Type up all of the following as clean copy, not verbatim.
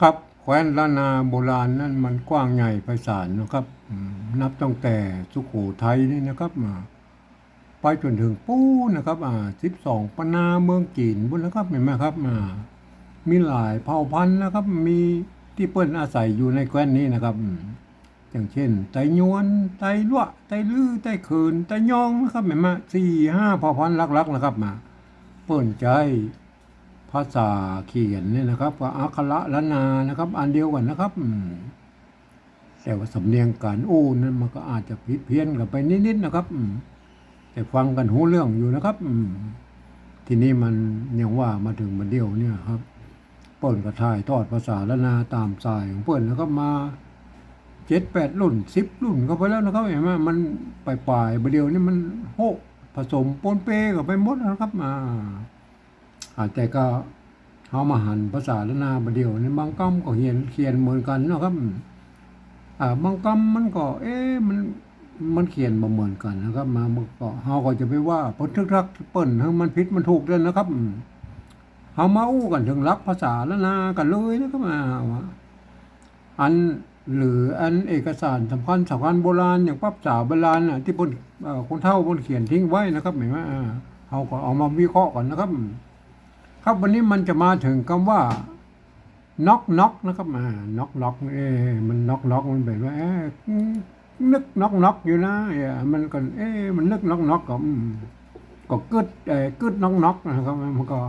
ครับแคว้นล้านนาโบราณนั่นมันกว้างใหญ่ไพศาลนะครับนับตั้งแต่สุโขทัยนี่นะครับไปจนถึงปูนนะครับ12ปนาเมืองจีนบุญแล้วครับเห็นไหมครับมีหลายเผ่าพันธุ์นะครับมีที่เปิ้นอาศัยอยู่ในแคว้นนี้นะครับอย่างเช่นไตยวนไตลั่วไตลื้อไตเขินไตยองนะครับเห็นไหม4-5เผ่าพันธุ์หลักๆนะครับเปิ้นใจภาษาเขียนเนี่ยนะครับว่าอักขระล้านนานะครับอันเดียวกันนะครับแต่ว่าสำเนียงการอู้นั้นมันก็อาจจะผิดเพี้ยนกันไปนิดๆนะครับแต่ฟังกันหูเรื่องอยู่นะครับทีนี้มันยังว่ามาถึงมันเดียวเนี่ยครับเปิ้นก็ถ่ายทอดภาษาล้านนาตามสายของเปิ้นแล้วก็มา7-8รุ่น10 รุ่นก็ไปแล้วนะครับเห็นไหมมันปลายๆประเดียวนี่มันโหผสมปนเปกันไปหมดนะครับแต่ก็เขามาหันภาษาล้านนาประเดียวนี่บางคำก็เขียนเหมือนกันนะครับบางคำมันก็มันเขียนบ่เหมือนกันนะครับมันก็เฮาก็จะไปว่าพทึกทักเปิ้นให้มันผิดมันถูกด้วยนะครับเฮามาอู้กันถึงหลักภาษาล้านนากันเลยนะครับอันหรืออันเอกสารสำคัญโบราณอย่างภาษาโบราณที่คนเฒ่าเพิ่นเขียนทิ้งไว้นะครับเห็นไหมเฮาก็เอามาวิเคราะห์กันนะครับครับวันนี้มันจะมาถึงคำว่าน็อกนะครับน็อกมันน็อกมันแบบว่านึกน็อกอยู่นะมันก็มันนึกน็อกก็กึดน็อกนะครับมันก็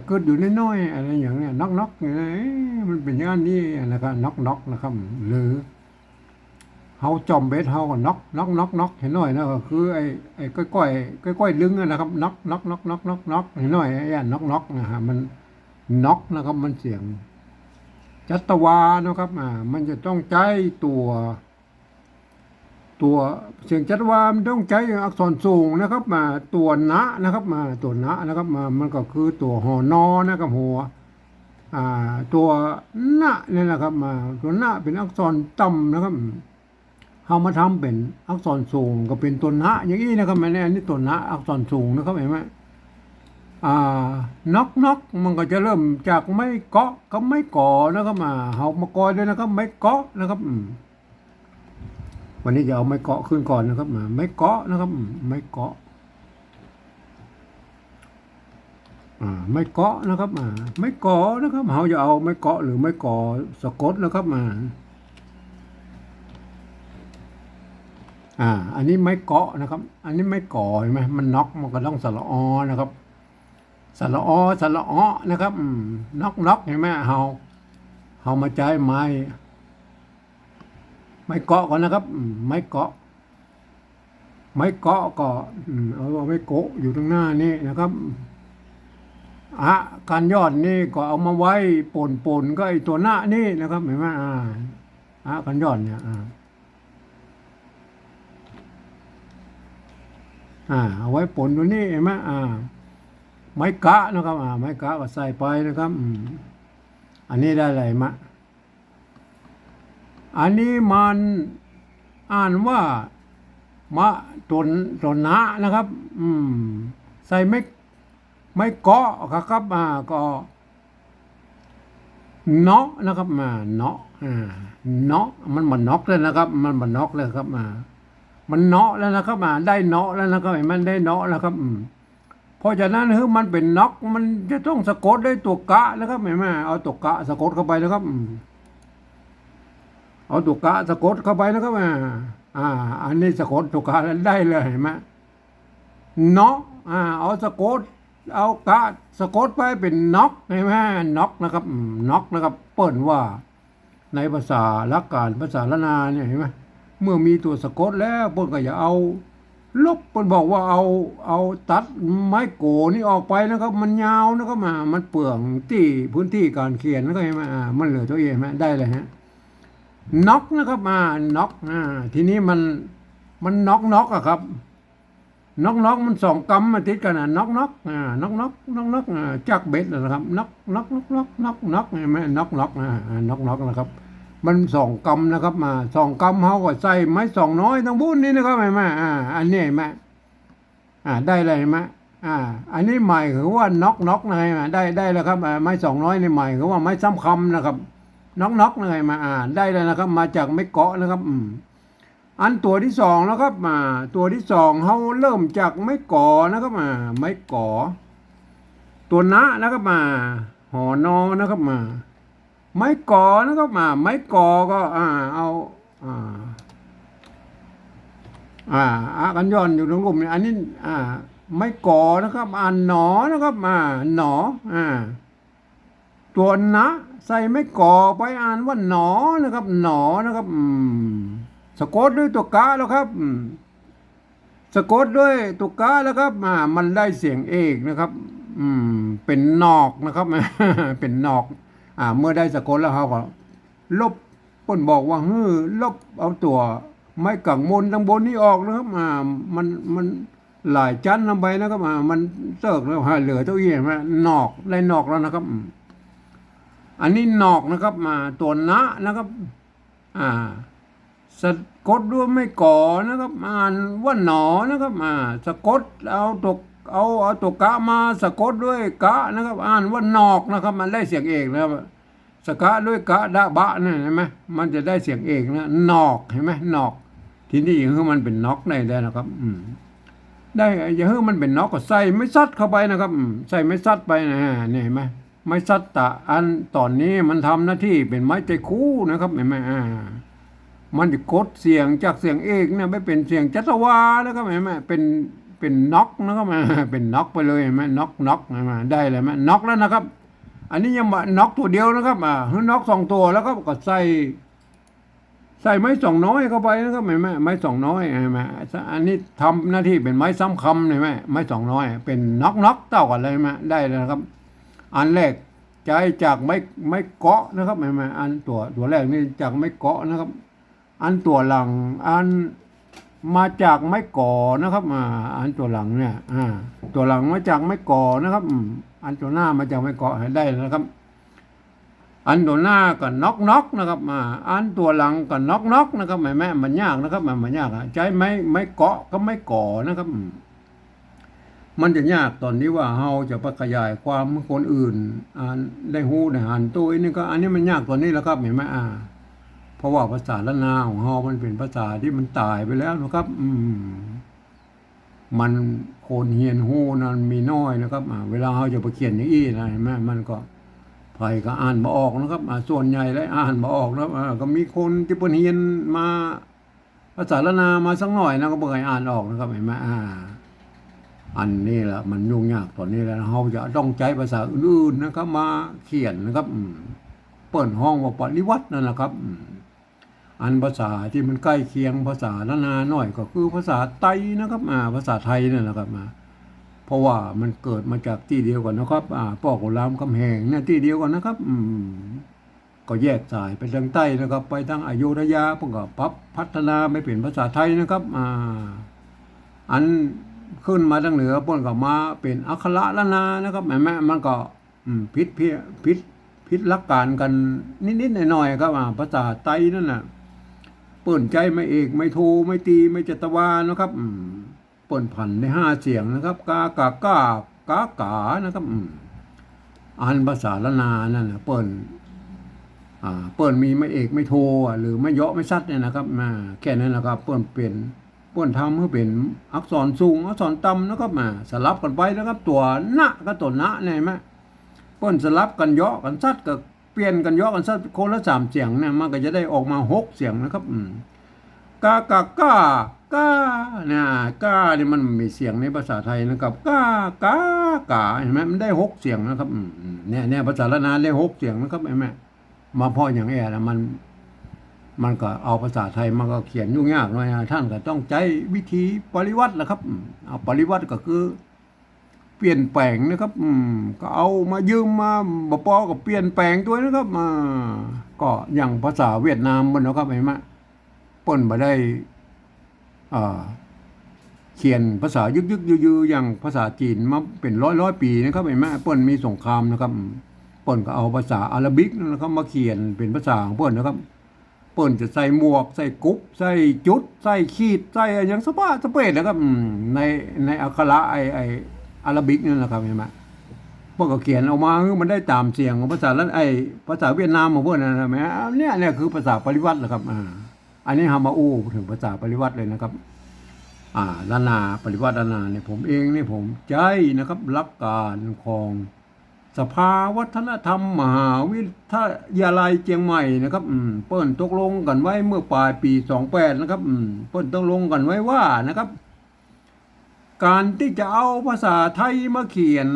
กึดอยู่น้อยๆอะไรอย่างเนี้ยน็อกอยู่นะมันเป็นอย่างนี้นะครับน็อกนะครับหรือเฮาจอมเบสเฮาก็น็อกเห็นหน่อยนะก็คือไอ้ก้อยดึงนะครับน็อกเห็นหน่อยน็อกนะฮะมันน็อกนะครับมันเสียงจัตวานะครับมันจะต้องใช้ตัวเสียงจัตวามันต้องใช้อักษรสูงนะครับตัวนะนะครับตัวนะนะครับมันก็คือตัวหอนอนะครับหัวตัวนะนี่แหละครับตัวนะเป็นอักษรต่ำนะครับเอามาทำเป็นอักษรสูงก็เป็นตัวนะอย่างนี้นะครับอันนี้ตัวนะอักษรสูงนะครับเห็นไหมน็อกมันก็จะเริ่มจากไม่เกาะก็ไม่ก่อนะครับเฮามากอยด้วยนะครับไม่เกาะนะครับวันนี้จะเอาไม้เกาะขึ้นก่อนนะครับไม้เกาะนะครับไม้เกาะไม้เกาะนะครับไม้กอนะครับเขาจะเอาไม้เกาะหรือไม้กอสะกดนะครับอันนี้ไม้เกาะนะครับอันนี้ไม้ก่อเห็นไหมมันน็อกมันก็ต้องสระอนะครับสระอนะครับน็อกเห็นไหมเฮามาใช้ไม้เกาะก่อนนะครับไม้เกาะก็เอาไม้โกะอยู่ตรงหน้านี่นะครับการยอดนี่ก็เอามาไว้ปนก็ไอตัวหน้านี่นะครับเห็นไหมการยอดเนี่ยเอาไว้ปนตัวนี้เห็นไหมไม้กะนะครับไม้กะก็ใส่ไปนะครับอันนี้ได้อะไรอันนี้มันอ่านว่ามะตัวนะนะครับใส่ไม่เกาะครับก็เนาะนะครับเนาะเนาะมันน็อกเลยนะครับมันน็อกเลยครับมันเนาะแล้วนะครับได้เนาะแล้วนะครับมันได้เนาะแล้วครับเพราะฉะนั้นมันเป็นน็อกมันจะต้องสะกดด้วยตัวกะนะครับเห็นไหมเอาตัวกะสะกดเข้าไปนะครับเอาตัวกะสะกดเข้าไปนะครับอันนี้สะกดตัวกะแล้วได้เลยเห็นไหมเนาะเอาสะกดเอากะสะกดไปเป็นน็อกเห็นไหมน็อกนะครับน็อกนะครับเปิ่นว่าในภาษาลักการภาษาละนาเนี่ยเห็นไหมเมื่อมีตัวสะกดแล้วเปิ่นก็อย่าเอาลบเปิ่นบอกว่าเอาตัดไม้โกนี่ออกไปนะครับมันยาวนะครับมันเปลืองที่พื้นที่การเขียนนะครับเห็นไหมมันเหลือตัวเองไหมได้เลยฮะน็อกนะครับน็อกทีนี้มันน็อกอะครับน็อกมัน2 กำมาติดกันน็อกจักเบ็ดนะครับน็อกเห็นไหมน็อกนะครับมัน2 กำนะครับ2 กำเขาก็ใส่ไม้2 น้อยทั้งบุญนี่นะครับเห็นไหมอันนี้เห็นไหมได้เลยเห็นไหม อ่าอันนี้หมายคือว่าน็อกนะได้แล้วครับไม้200นี่หมายคือว่าไม้ซ้ำคำนะครับน็อกเลยมาได้แล้วนะครับมาจากไม้เกาะนะครับอันตัวที่สองนะครับตัวที่สองเขาเริ่มจากไม้ก่อนะครับไม้ก่อตัวนะนะครับหอนอนะครับไม้ก่อนะครับไม้ก่อก็เอาอ่ากันย้อนอยู่ตรงกลุ่มนี้อันนี้ไม่ก่อนะครับหนอนะครับหนอตัวนะใส่ไม่ก่อไปอ่านว่าหนอนะครับหนอนะครับสะกดด้วยตัวกะแล้วครับสะกดด้วยตัวกะแล้วครับมันได้เสียงเอกนะครับเป็นนอกนะครับ เป็นนอกเมื่อได้สะกดแล้วเขาก็ลบเพิ่นบอกว่าลบเอาตัวไม้กังมนทั้งบนนี้ออกนะครับมันหลายชั้นลงไปนะครับมันเสิร์กแล้วเหลือเท่าอี้ไหมนอกได้นอกแล้วนะครับอันนี้นอกนะครับตัวนะนะครับสะกดด้วยไม่ก่อนะครับอ่านว่าหนอนะครับสะกดเอาตัวกะมาสะกดด้วยกะนะครับอ่านว่านอกนะครับมันได้เสียงเอกนะครับสกะด้วยกะดะบะนี่เห็นไหมมันจะได้เสียงเอกนะนอกเห็นไหมนอกทีนี้อย่างที่มันเป็นน็อกได้นะครับได้อย่างที่มันเป็นน็อกก็ใส่ไม่ซัดเข้าไปนะครับใส่ไม่ซัดไปนะนี่เห็นไหมไม่ซัดตะอันตอนนี้มันทำหน้าที่เป็นไม้ใจคู่นะครับเห็นไหมมันจะกดเสียงจากเสียงเอกเนี่ยไม่เป็นเสียงจัตวาแล้วก็เห็นไหมเป็นน็อกนะครับเป็นน็อกไปเลยเห็นไหมน็อกได้เลยไหมน็อกแล้วนะครับอันนี้ยังน็อกตัวเดียวนะครับน็อก2ตัวแล้วก็ใส่ไม้สองน้อยเข้าไปนะครับเห็นไหมไม้สองน้อยเห็นไหมอันนี้ทำหน้าที่เป็นไม้ซ้ำคำเห็นไหมไม้สองน้อยเป็นน็อกเท่ากันเลยไหมได้แล้วนะครับอันแรกใจจากไม้เกาะนะครับเห็นไหมอันตัวแรกนี่จากไม้เกาะนะครับอันตัวหลังอันมาจากไม้ก่อนะครับอันตัวหลังเนี่ยตัวหลังมาจากไม้ก่อนะครับอันตัวหน้ามาจากไม้ก่อให้ได้นะครับอันตัวหน้าก็น็อกนะครับอันตัวหลังก็น็อกนะครับแม่มันยากนะครับมันยากใช้ไม้เกาะก็ไม้ก่อนะครับมันจะยากตอนนี้ว่าเราจะไปขยายความคนอื่นได้ฮู้ได้หันตัวนี่ก็อันนี้มันยากตอนนี้แล้วครับเห็นไหมเพราะว่าภาษาละนาของเรามันเป็นภาษาที่มันตายไปแล้วนะครับมันคนเฮียนฮู้นั้นมีน้อยนะครับเวลาเราจะไปเขียนอย่างอี้นะเห็นไหมมันก็ไผก็อ่านบ่ออกนะครับส่วนใหญ่แล้วอ่านบ่ออกนะก็มีคนที่เพิ่นเฮียนมาภาษาละนามาสักหน่อยนะก็บ่เคยอ่านออกนะครับเห็นไหมอันนี้แหละมันยุ่งยากตอนนี้แล้วเราจะต้องใช้ภาษาอื่นๆนะครับมาเขียนนะครับเปิดห้องว่าปริวัตินั่นแหละครับอันภาษาที่มันใกล้เคียงภาษาละนาหน่อยก็คือภาษาไต้นะครับภาษาไทยนั่นแหละครับเพราะว่ามันเกิดมาจากที่เดียวกันนะครับป้อกุลามคำแหงเนี่ยที่เดียวกันนะครับก็แยกสายไปทางใต้นะครับไปทางอยุธยาพวกก็พัฒนาไม่เป็นภาษาไทยนะครับอันขึ้นมาทางเหนือพวกก็มาเป็นอักขระละนานะครับแม่มันก็พิษลักการกันนิดๆหน่อยๆครับภาษาไต้นั่นน่ะเปิ่นใจไม่เอกไม่โทไม่ตีไม่จตวานะครับเปิ่นผันใน5เสียงนะครับกากากากานะครับอันภาษาละนานั่นน่ะเปิ่นมีไม่เอกไม่โทหรือไม่เยาะไม่ซัดเนี่ยนะครับแค่นั้นนะครับเปิ่นทำให้เป็นอักษรสูงอักษรต่ำนะครับสลับกันไปนะครับตัวนะก็ตัวนะเนี่ยไหมเปิ้นสลับกันเยาะกันซัดก็เปลี่ยนกันเยาะกันซัดคนละ3เสียงเนี่ยมันก็จะได้ออกมา6เสียงนะครับกากาเนี่ยกาเนี่ยมันมีเสียงในภาษาไทยนะครับกาเห็นไหมมันได้6เสียงนะครับเนี่ยภาษาละนาได้6เสียงนะครับเห็นไหมมาพออย่างนะมันก็เอาภาษาไทยมันก็เขียนยุ่งยากหน่อยท่านก็ต้องใช้วิธีปริวัติแหละครับเอาปริวัติก็คือเปลี่ยนแปลงนะครับก็เอามายืมมาบปก็เปลี่ยนแปลงตัวนะครับก็อย่างภาษาเวียดนามมันนะครับเห็นไหมเปิ้นมาได้เขียนภาษายึกยืออย่างภาษาจีนมาเป็นร้อยปีนะครับเห็นไหมเปิ้นมีสงครามนะครับเปิ้นก็เอาภาษาอาหรับิกนะครับมาเขียนเป็นภาษาของเปิ้นนะครับเปิ้นจะใส่หมวกใส่กุ๊บใส่จุดใส่ขีดใส่อย่างสะเปดนะครับในอักขระไอ อาราบิกนั่นแหละครับเห็นไหมพวกก็เขียนออกมามันได้ตามเสียงของภาษาละภาษาเวียดนามของพวกนั้นนะแม่เนี่ยคือภาษาปริวัติแหละครับอันนี้ฮามาอู้ถึงภาษาปริวัติเลยนะครับล้านนาปริวัติล้านนาเนี่ยผมเองเนี่ยผมใจนะครับหลักการของสภาวัฒนธรรมมหาวิทยาลัยเชียงใหม่นะครับเปิ้นตกลงกันไว้เมื่อปลายปี28นะครับเปิ้นตกลงกันไว้ว่านะครับการที่จะเอาภาษาไทยมาเขียน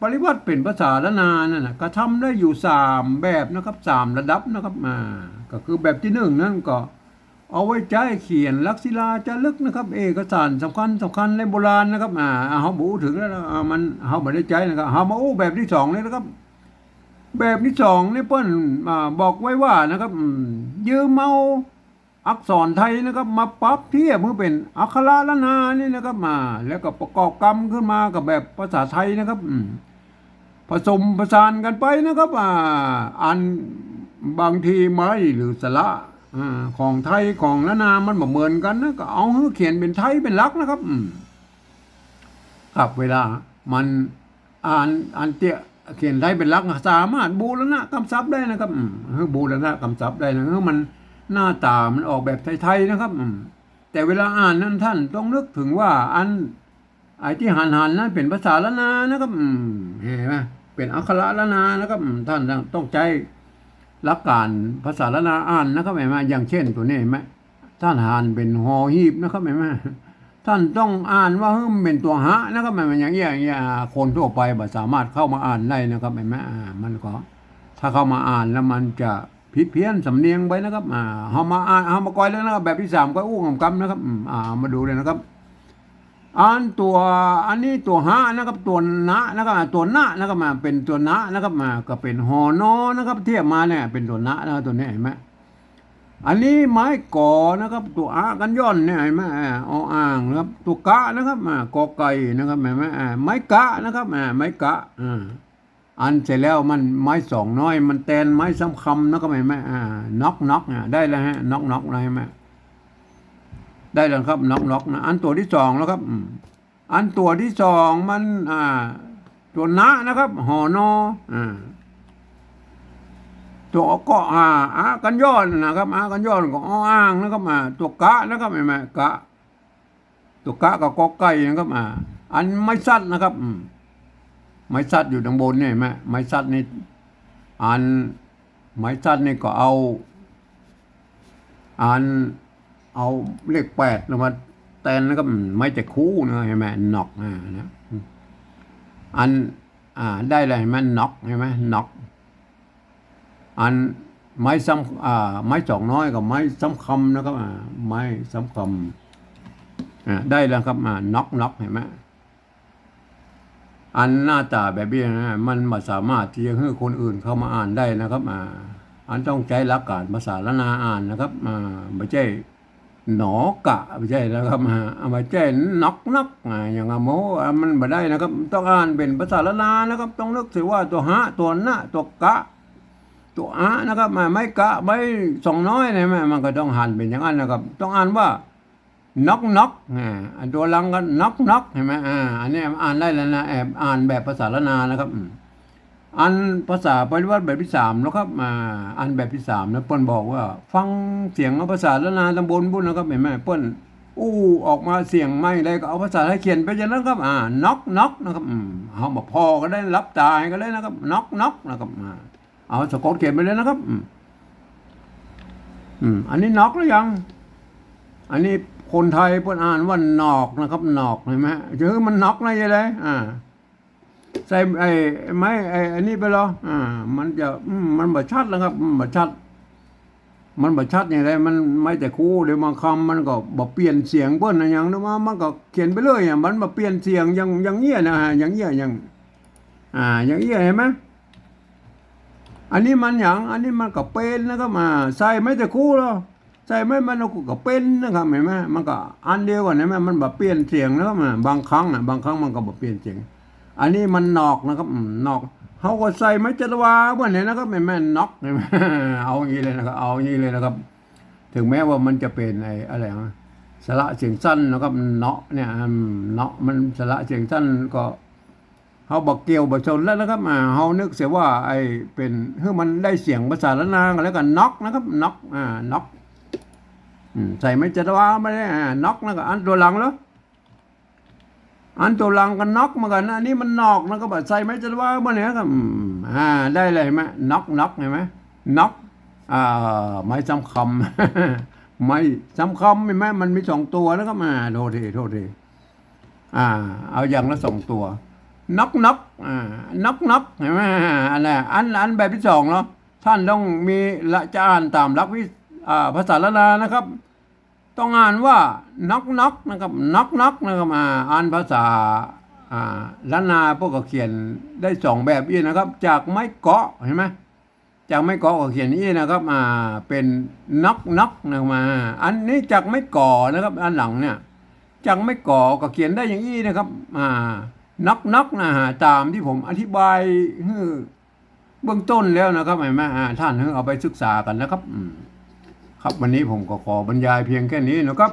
ปริวัติเป็นภาษาล้านนานั่นนะก็ทำได้อยู่3แบบนะครับ3ระดับนะครับก็คือแบบที่1นั่นก็เอาไว้ใช้เขียนลักษิลาจารึกนะครับเอกสารสำคัญในโบราณนะครับเฮาบูถึงแล้วมันเฮาบ่ได้ใจนะครับเฮามาอู้แบบที่2เลยนะครับแบบที่2นี่เปิ้นบอกไว้ว่านะครับยืมเอาอักษรไทยนะครับมาปรับเทียบเพื่อเป็นอักขระล้านนานี่นะครับแล้วก็ประกอบกรรมขึ้นมากับแบบภาษาไทยนะครับผสมผสานกันไปนะครับอันบางทีไม้หรือสระของไทยของล้านนามันเหมือนกันนะก็เอาเขียนเป็นไทยเป็นหลักนะครับครับเวลามันอ่านเตี้ยเขียนไทยเป็นหลักสามารถบูรณะกำศัพท์ได้นะครับบูรณะกำศัพท์ได้นะมันหน้าตามันออกแบบไทยๆนะครับแต่เวลาอ่านนั้นท่านต้องนึกถึงว่าไอ้ที่หันนั้นเป็นภาษาล้านนานะครับเห็นไหมเป็นอักขระล้านนานะครับท่านต้องใจหลักการภาษาล้านนาอ่านนะครับเห็นไหมอย่างเช่นตัวนี้เห็นไหมท่านอ่านเป็นหอหีบนะครับเห็นไหมท่านต้องอ่านว่าเป็นตัวหะนะครับมันอย่างเงี้ยคนทั่วไปบ่สามารถเข้ามาอ่านได้นะครับเห็นไหมมันก็ถ้าเข้ามาอ่านแล้วมันจะผิดเพี้ยนสำเนียงไปนะครับเฮามาอ่านเฮามาก่อยแล้วนะครับแบบที่3ก็อู้กำนะครับมาดูเลยนะครับอันนี้ตัวหะนะครับตัวนะนะครับตัวนะนะครับเป็นตัวนะนะครับก็เป็นหอนอนะครับเทียบมาเนี่ยเป็นตัวนะนะครับตัวนี้เห็นไหมอันนี้ไม้ก่อนะครับตัวกันย่อนเนี่ยเห็นไหมอ่างนะครับตัวกะนะครับกอไก่นะครับเห็นไหมไม้กะนะครับไม้กะอันเสร็จแล้วมันไม้สองน้อยมันแตนไม้ซ้ำคำนะครับเห็นไหมน็อกได้แล้วฮะน็อกอะไรไหมได้แล้วครับน็อกนะอันตัวที่2แล้วครับอันตัวที่2มันตัวนะนะครับหอนอตัวก็กันย้อนนะครับกันย้อนก็อ้างนะครับตัวกะนะครับเห็นไหมกะตัวกะกับกอไก่นะครับอันไม้สัตว์นะครับไม้สัตว์อยู่ทางบนนี่เห็นไหมไม้สัตว์นี่อันไม้สัตว์นี่ก็เอาเลข8ลงมาแทนแล้วก็ไม่จะคู่นะเห็นไหมน็อกนะอันได้เลยเห็นไหมน็อกเห็นไหมน็อกอันไม้ซ้ำไม้2น้อยกับไม้ซ้ำคำนะครับไม้ซ้ำคำได้แล้วครับน็อกเห็นไหมอันหน้าตาแบบนี้นะมันไม่สามารถที่จะให้คนอื่นเข้ามาอ่านได้นะครับอันต้องใช้หลักการภาษาล้านนาอ่านนะครับไม่ใช่หนอกะไม่ใช่นะครับไม่ใช่น็อกอย่างโมมันไม่ได้นะครับต้องอ่านเป็นภาษาล้านนานะครับต้องนึกถึงว่าตัวหะตัวนะตัวกะตัวนะครับไม่กะไม่สองน้อยเนี่ยมันก็ต้องหันเป็นอย่างนั้นนะครับต้องอ่านว่าน็อกตัวหลังก็น็อกเห็นไหมอันนี้อ่านได้แล้วนะอ่านแบบภาษาล้านนานะครับอันภาษาปริวัติแบบที่3นะครับอันแบบที่3นะเปิ้นบอกว่าฟังเสียงภาษาล้านนาตำบลบุญนะครับเห็นไหมเปิ้นออกมาเสียงไม่ได้ก็เอาภาษาไทยเขียนไปอย่างนั้นครับน็อกนะครับเอามาพอก็ได้รับตายก็ได้นะครับน็อกนะครับเอาสะกดเขียนไปเลยนะครับอันนี้น็อกหรือยังอันนี้คนไทยเปิ้นอ่านว่านอกนะครับนอกเห็นไหมคือมันน็อกอะไรอย่างไรใส่อันนี้ไปหรอมันจะมันบ่ชัดแล้วครับบ่ชัดอย่างไรมันไม่แต่คู่เดี๋ยวบางคำมันก็บ่เปลี่ยนเสียงเปิ้นอย่างนั้นมันก็เขียนไปเลยมันบ่เปลี่ยนเสียงอย่างเงี้ยนะอย่างเงี้ยอย่างเงี้ยเห็นไหมอันนี้มันอันนี้มันก็เป็นนะครับใส่ไม่แต่คู่หรอใช่ไหมมันก็เป็นนะครับเห็นไหมมันก็อันเดียวกันเห็นไหมมันแบบเปลี่ยนเสียงนะครับบางครั้งมันก็แบบเปลี่ยนเสียงอันนี้มันนอกนะครับนอกเขาก็ใส่ไม้จัตวาว่าเนี่ยนะครับเห็นไหมน็อกเห็นไหมเอาอย่างนี้เลยนะครับเอาอย่างนี้เลยนะครับถึงแม้ว่ามันจะเป็นอะไร สระเสียงสั้นนะครับเนาะเนี่ยเนาะมันสระเสียงสั้นก็เฮาบอกเกี่ยวบ่ชนแล้วนะครับเฮานึกเสียว่าไอ้เป็นมันได้เสียงภาษาละนางแล้วก็น็อกนะครับน็อกน็อกใส่ไม่จะว่าไม่ได้น็อกนะก็อันตัวหลังแล้วอันตัวหลังก็น็อกเหมือนกันอันนี้มันนอกนะก็แบบใส่ไม่จะว่าเมื่อไหร่ก็ได้เลยไหมน็อกน็อกเห็นไหมน็อกไม่จำคำไม่จำคำเห็นไหมมันมี2 ตัวแล้วก็โทษทีเอาอย่างละ2 ตัวน็อกน็อกน็อกน็อกเห็นไหมอันแบบที่2เนาะท่านต้องมีละจะอ่านตามหลักภาษาละนานะครับต้องอ่านว่าน็อกน็อกนะครับน็อกน็อกนะครับอ่านภาษาล้านนาพวกก็เขียนได้2 แบบอีนะครับจากไม้เกาะเห็นไหมจากไม้เกาะก็เขียนอีนะครับเป็นน็อกน็อกนะครับอันนี้จากไม้ก่อนะครับอันหลังเนี่ยจากไม้ก่อก็เขียนได้อย่างอีนะครับน็อกน็อกนะตามที่ผมอธิบายเบื้องต้นแล้วนะครับเห็นไหมท่านเอาไปศึกษากันนะครับครับวันนี้ผมก็ขอบรรยายเพียงแค่นี้นะครับ